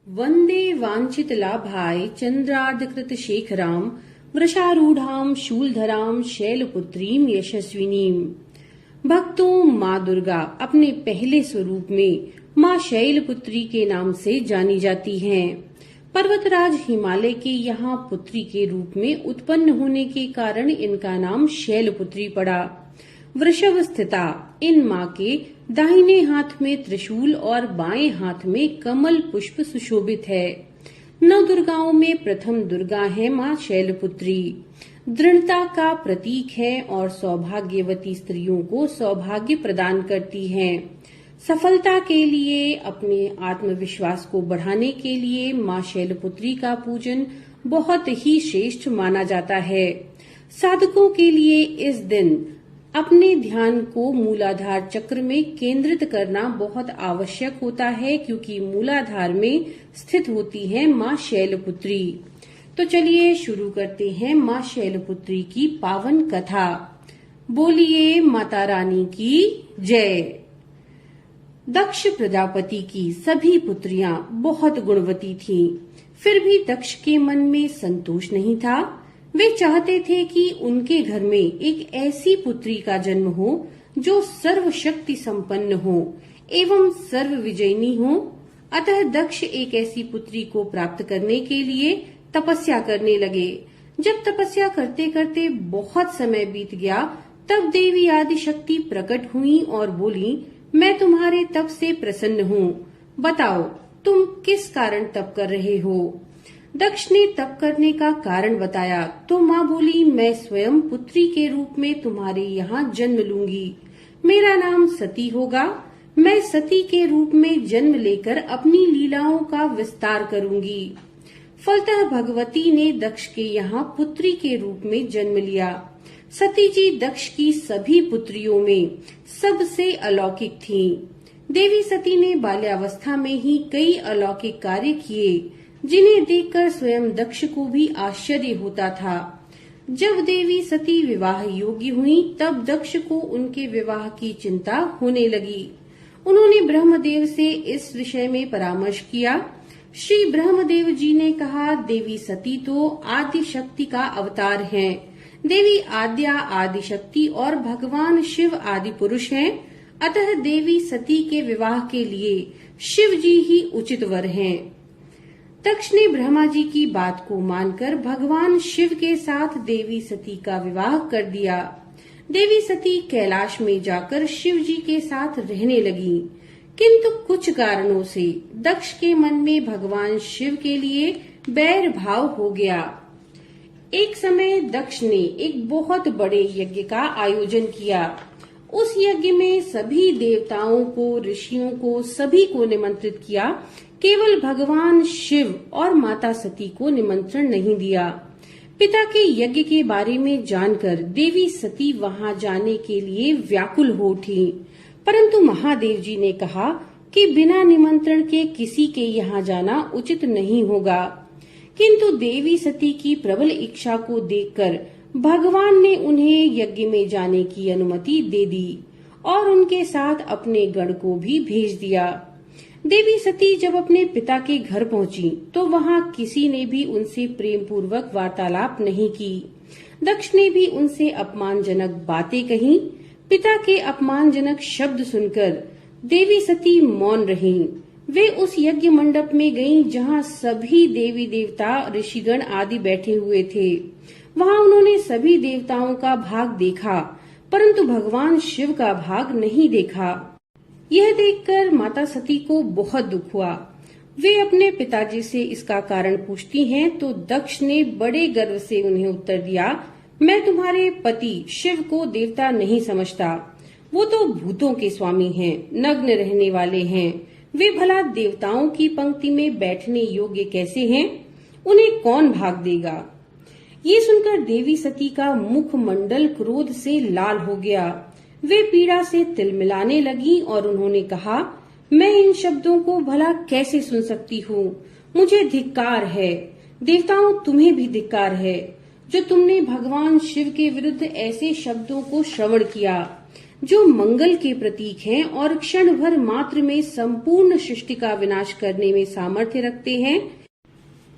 वंदे वांछित लाभाय चंद्रार्धकृत शेखराम वृषारूढ़ाम शूलधराम शैलपुत्रीम यशस्विनीम। भक्तों, माँ दुर्गा अपने पहले स्वरूप में माँ शैलपुत्री के नाम से जानी जाती हैं। पर्वतराज हिमालय के यहाँ पुत्री के रूप में उत्पन्न होने के कारण इनका नाम शैलपुत्री पड़ा। वृषभ स्थिता इन माँ के दाहिने हाथ में त्रिशूल और बाएं हाथ में कमल पुष्प सुशोभित है। नौ दुर्गाओं में प्रथम दुर्गा है माँ शैलपुत्री। दृढ़ता का प्रतीक है और सौभाग्यवती स्त्रियों को सौभाग्य प्रदान करती है। सफलता के लिए, अपने आत्मविश्वास को बढ़ाने के लिए माँ शैलपुत्री का पूजन बहुत ही श्रेष्ठ माना जाता है। साधकों के लिए इस दिन अपने ध्यान को मूलाधार चक्र में केंद्रित करना बहुत आवश्यक होता है, क्योंकि मूलाधार में स्थित होती है माँ शैलपुत्री। तो चलिए शुरू करते हैं माँ शैलपुत्री की पावन कथा। बोलिए माता रानी की जय। दक्ष प्रजापति की सभी पुत्रियां बहुत गुणवती थीं, फिर भी दक्ष के मन में संतोष नहीं था। वे चाहते थे कि उनके घर में एक ऐसी पुत्री का जन्म हो जो सर्वशक्ति संपन्न हो एवं सर्व विजयिनी हो। अतः दक्ष एक ऐसी पुत्री को प्राप्त करने के लिए तपस्या करने लगे। जब तपस्या करते करते बहुत समय बीत गया, तब देवी आदिशक्ति प्रकट हुई और बोली, मैं तुम्हारे तप से प्रसन्न हूँ। बताओ तुम किस कारण तप कर रहे हो। दक्ष ने तप करने का कारण बताया तो माँ बोली, मैं स्वयं पुत्री के रूप में तुम्हारे यहाँ जन्म लूंगी। मेरा नाम सती होगा। मैं सती के रूप में जन्म लेकर अपनी लीलाओं का विस्तार करूंगी। फलतः भगवती ने दक्ष के यहाँ पुत्री के रूप में जन्म लिया। सती जी दक्ष की सभी पुत्रियों में सबसे अलौकिक थीं। देवी सती ने बाल्यावस्था में ही कई अलौकिक कार्य किए, जिन्हें देखकर स्वयं दक्ष को भी आश्चर्य होता था। जब देवी सती विवाह योग्य हुई, तब दक्ष को उनके विवाह की चिंता होने लगी। उन्होंने ब्रह्मदेव से इस विषय में परामर्श किया। श्री ब्रह्मदेव जी ने कहा, देवी सती तो आदि शक्ति का अवतार हैं। देवी आद्या आदि शक्ति और भगवान शिव आदि पुरुष हैं। अतः देवी सती के विवाह के लिए शिव जी ही उचित वर हैं। दक्ष ने ब्रह्मा जी की बात को मानकर भगवान शिव के साथ देवी सती का विवाह कर दिया। देवी सती कैलाश में जाकर शिव जी के साथ रहने लगी, किंतु कुछ कारणों से दक्ष के मन में भगवान शिव के लिए बैर भाव हो गया। एक समय दक्ष ने एक बहुत बड़े यज्ञ का आयोजन किया। उस यज्ञ में सभी देवताओं को, ऋषियों को, सभी को निमंत्रित किया। केवल भगवान शिव और माता सती को निमंत्रण नहीं दिया। पिता के यज्ञ के बारे में जानकर देवी सती वहां जाने के लिए व्याकुल हो उठी, परंतु महादेव जी ने कहा कि बिना निमंत्रण के किसी के यहाँ जाना उचित नहीं होगा। किंतु देवी सती की प्रबल इच्छा को देखकर भगवान ने उन्हें यज्ञ में जाने की अनुमति दे दी और उनके साथ अपने गण को भी भेज दिया। देवी सती जब अपने पिता के घर पहुंची तो वहां किसी ने भी उनसे प्रेम पूर्वक वार्तालाप नहीं की। दक्ष ने भी उनसे अपमानजनक बातें कही। पिता के अपमानजनक शब्द सुनकर देवी सती मौन रहीं। वे उस यज्ञ मंडप में गईं, जहां सभी देवी देवता, ऋषिगण आदि बैठे हुए थे। वहां उन्होंने सभी देवताओं का भाग देखा, परंतु भगवान शिव का भाग नहीं देखा। यह देखकर माता सती को बहुत दुख हुआ। वे अपने पिताजी से इसका कारण पूछती हैं, तो दक्ष ने बड़े गर्व से उन्हें उत्तर दिया, मैं तुम्हारे पति शिव को देवता नहीं समझता। वो तो भूतों के स्वामी हैं, नग्न रहने वाले हैं। वे भला देवताओं की पंक्ति में बैठने योग्य कैसे हैं? उन्हें कौन भाग देगा? ये सुनकर देवी सती का मुखमंडल क्रोध से लाल हो गया। वे पीड़ा से तिलमिलाने लगी और उन्होंने कहा, मैं इन शब्दों को भला कैसे सुन सकती हूँ? मुझे धिक्कार है। देवताओं, तुम्हें भी धिक्कार है जो तुमने भगवान शिव के विरुद्ध ऐसे शब्दों को श्रवण किया। जो मंगल के प्रतीक हैं और क्षण भर मात्र में संपूर्ण सृष्टि का विनाश करने में सामर्थ्य रखते हैं,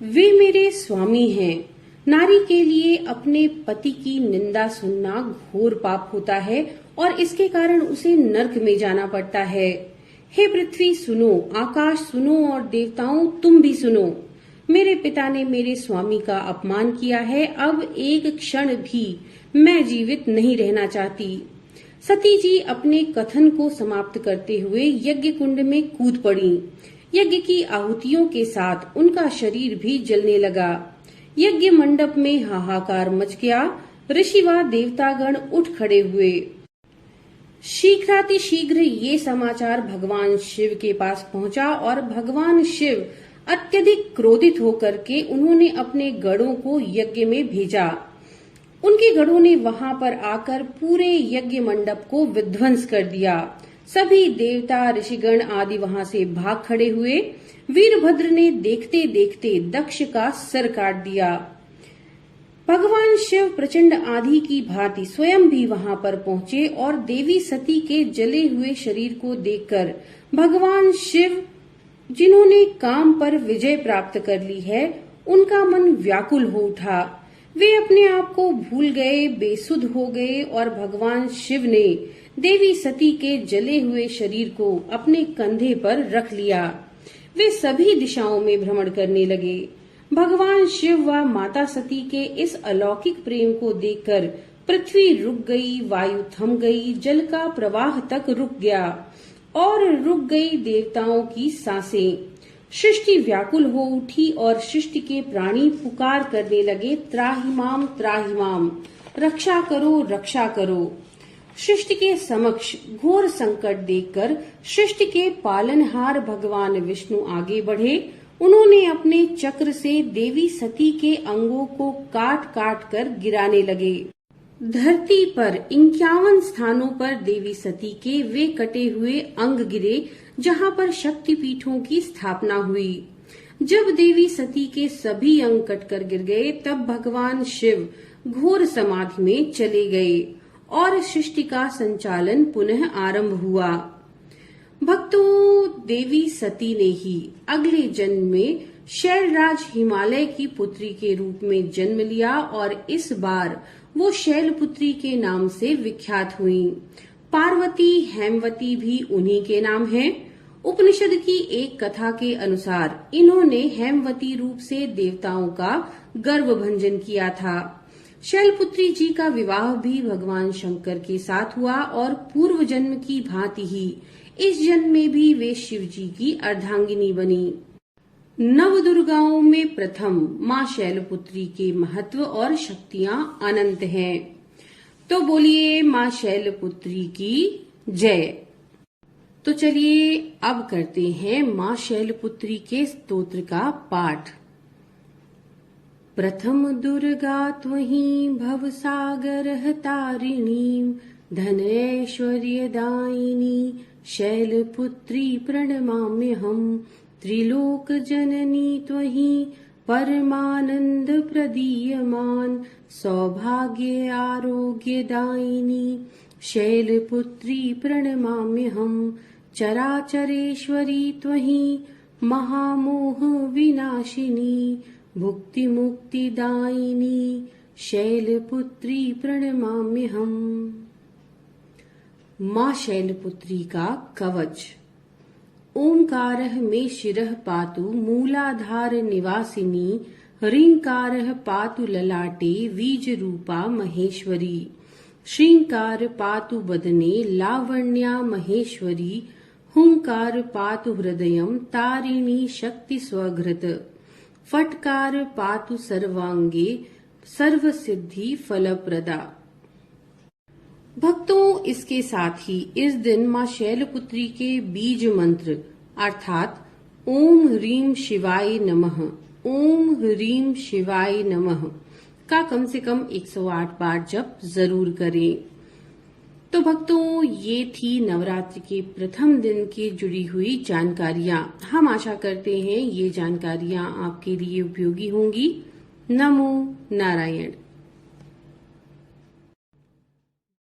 वे मेरे स्वामी हैं। नारी के लिए अपने पति की निंदा सुनना घोर पाप होता है और इसके कारण उसे नरक में जाना पड़ता है। हे पृथ्वी सुनो, आकाश सुनो और देवताओं तुम भी सुनो। मेरे पिता ने मेरे स्वामी का अपमान किया है, अब एक क्षण भी मैं जीवित नहीं रहना चाहती। सती जी अपने कथन को समाप्त करते हुए यज्ञ कुंड में कूद पड़ी। यज्ञ की आहुतियों के साथ उनका शरीर भी जलने लगा। यज्ञ मंडप में हाहाकार मच गया। ऋषि व देवतागण उठ खड़े हुए। शीघ्रातिशीघ्र ये समाचार भगवान शिव के पास पहुंचा और भगवान शिव अत्यधिक क्रोधित होकर के उन्होंने अपने गढ़ों को यज्ञ में भेजा। उनके गढ़ों ने वहां पर आकर पूरे यज्ञ मंडप को विध्वंस कर दिया। सभी देवता ऋषिगण आदि वहां से भाग खड़े हुए। वीरभद्र ने देखते देखते दक्ष का सर काट दिया। भगवान शिव प्रचंड आंधी की भांति स्वयं भी वहां पर पहुंचे और देवी सती के जले हुए शरीर को देखकर भगवान शिव, जिन्होंने काम पर विजय प्राप्त कर ली है, उनका मन व्याकुल हो उठा। वे अपने आप को भूल गए, बेसुध हो गए और भगवान शिव ने देवी सती के जले हुए शरीर को अपने कंधे पर रख लिया। वे सभी दिशाओं में भ्रमण करने लगे। भगवान शिव व माता सती के इस अलौकिक प्रेम को देखकर पृथ्वी रुक गई, वायु थम गई, जल का प्रवाह तक रुक गया और रुक गई देवताओं की सांसें। सृष्टि व्याकुल हो उठी और सृष्टि के प्राणी पुकार करने लगे, त्राहिमाम त्राहिमाम, रक्षा करो रक्षा करो। सृष्टि के समक्ष घोर संकट देखकर सृष्टि के पालनहार भगवान विष्णु आगे बढ़े। उन्होंने अपने चक्र से देवी सती के अंगों को काट काट कर गिराने लगे। धरती पर 51 स्थानों पर देवी सती के वे कटे हुए अंग गिरे जहां पर शक्तिपीठों की स्थापना हुई। जब देवी सती के सभी अंग कटकर गिर गए तब भगवान शिव घोर समाधि में चले गए और सृष्टि का संचालन पुनः आरंभ हुआ। भक्तों, देवी सती ने ही अगले जन्म में शैलराज हिमालय की पुत्री के रूप में जन्म लिया और इस बार वो शैलपुत्री के नाम से विख्यात हुई। पार्वती, हेमवती भी उन्हीं के नाम हैं। उपनिषद की एक कथा के अनुसार इन्होंने हेमवती रूप से देवताओं का गर्वभंजन किया था। शैलपुत्री जी का विवाह भी भगवान शंकर के साथ हुआ और पूर्व जन्म की भांति ही इस जन्म में भी वे शिव जी की अर्धांगिनी बनी। नव दुर्गाओं में प्रथम माँ शैलपुत्री के महत्व और शक्तियां अनंत हैं। तो बोलिए माँ शैलपुत्री की जय। तो चलिए अब करते हैं माँ शैलपुत्री के स्तोत्र का पाठ। प्रथम दुर्गा त्वहीं भवसागरः तारिणीं धनैश्वर्यदायिनी शैलपुत्री प्रणमाम्यहम्। त्रिलोकजननी त्वहीं परमानंद प्रदीयमान सौभाग्य आरोग्यदायिनी शैलपुत्री प्रणमाम्यहम्। चराचरेश्वरी त्वहीं महामोह विनाशिनी भुक्ति मुक्तिदायिनी शैलपुत्री प्रणमाम्यहम्। माँ शैलपुत्री का कवच। ओंकारः मे शिरः पातु मूलाधार निवासिनी ह्रींकारः पातु ललाटे बीज रूपा महेश्वरी। श्रींकार पातु वदने लावण्या महेश्वरी। हुंकार पातु हृदयं तारिणी शक्ति स्वघृत। फटकार पातु सर्वांगे सर्वसिद्धि फलप्रदा। भक्तों, इसके साथ ही इस दिन माँ शैलपुत्री के बीज मंत्र अर्थात ओम ह्रीम शिवाय नमः, ओम ह्रीम शिवाय नमः का कम से कम 108 बार जप जरूर करें। तो भक्तों, ये थी नवरात्रि के प्रथम दिन की जुड़ी हुई जानकारियां। हम आशा करते हैं ये जानकारियां आपके लिए उपयोगी होंगी। नमो नारायण।